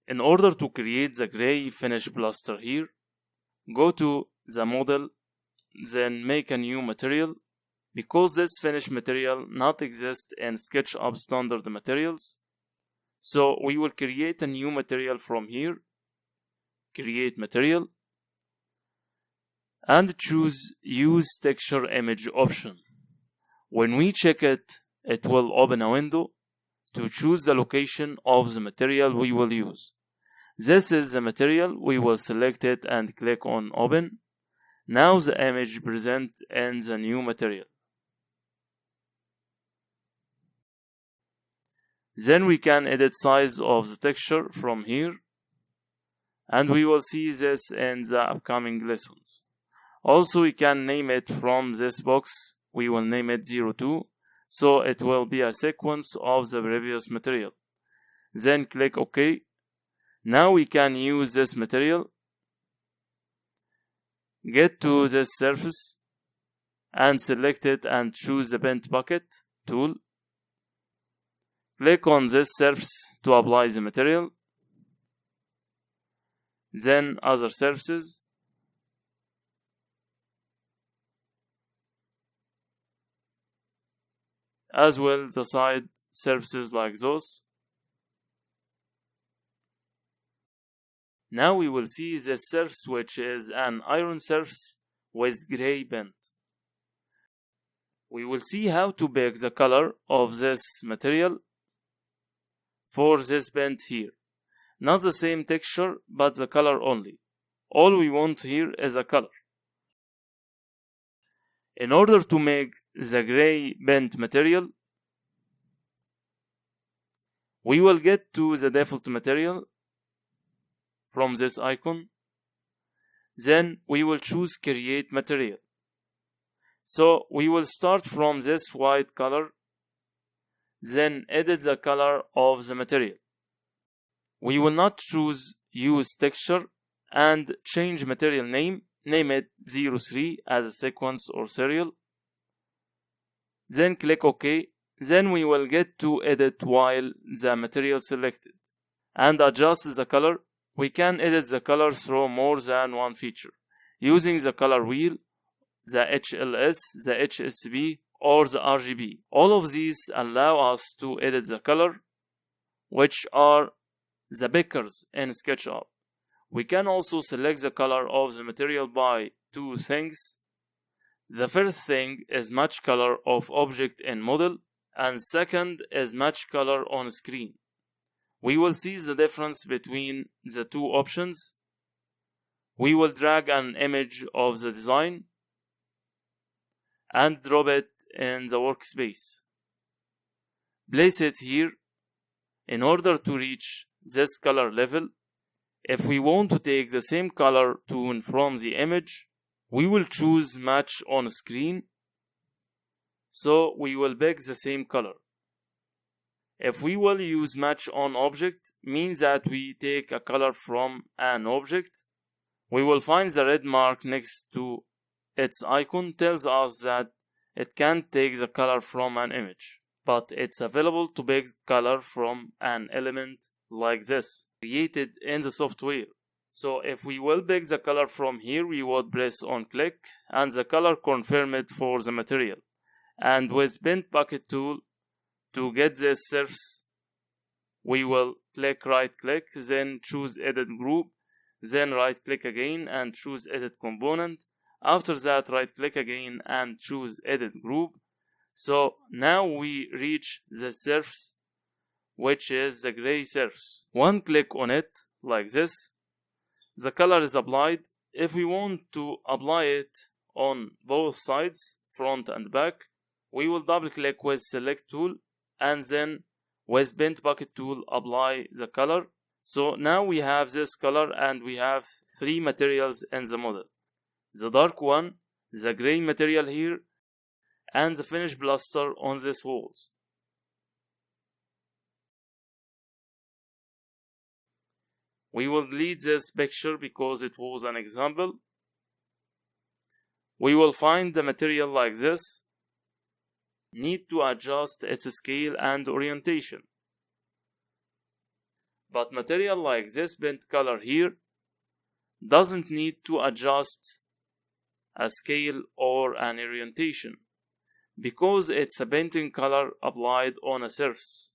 In order to create the gray finish plaster here, go to the model, then make a new material. Because this finish material not exist in SketchUp standard materials, so we will create a new material from here, create material, and choose use texture image option. When we check it, it will open a window to choose the location of the material we will use. This is the material, we will select it and click on open. Now the image present in the new material. Then we can edit size of the texture from here, and we will see this in the upcoming lessons. Also, we can name it from this box. We will name it 02, so it will be a sequence of the previous material. Then click OK. Now we can use this material. Get to this surface and select it and choose the bent bucket tool. Click on this surface to apply the material. Then other surfaces. As well the side surfaces like those. Now we will see this surface, which is an iron surface with gray bent. We will see how to pick the color of this material for this bent here. Not the same texture, but the color only. All we want here is a color. In order to make the gray bent material, we will get to the default material from this icon. Then we will choose create material. So we will start from this white color, then edit the color of the material. We will not choose use texture and change material name. Name it 03 as a sequence or serial. Then click OK. Then we will get to edit while the material selected and adjust the color. We can edit the color through more than one feature using the color wheel, the HLS, the HSB, or the RGB. All of these allow us to edit the color, which are the pickers in SketchUp. We can also select the color of the material by two things. The first thing is match color of object in model, and second is match color on screen. We will see the difference between the two options. We will drag an image of the design and drop it in the workspace. Place it here in order to reach this color level. If we want to take the same color tone from the image, we will choose match on screen. So we will pick the same color. If we will use match on object, means that we take a color from an object. We will find the red mark next to its icon tells us that it can't take the color from an image, but it's available to pick color from an element like this, created in the software. So if we will pick the color from here, we would press on click and the color confirmed for the material. And with bent bucket tool, to get this surface, we will click right click, then choose edit group, then right click again and choose edit component. After that, right click again and choose edit group. So now we reach the surface, which is the gray surface. One click on it like this, the color is applied. If we want to apply it on both sides, front and back, we will double click with select tool and then with bent bucket tool apply the color. So now we have this color and we have three materials in the model: the dark one, the gray material here, and the finished plaster on these walls. We will delete this picture because it was an example. We will find the material like this. Need to adjust its scale and orientation. But material like this bent color here doesn't need to adjust a scale or an orientation because it's a painting color applied on a surface.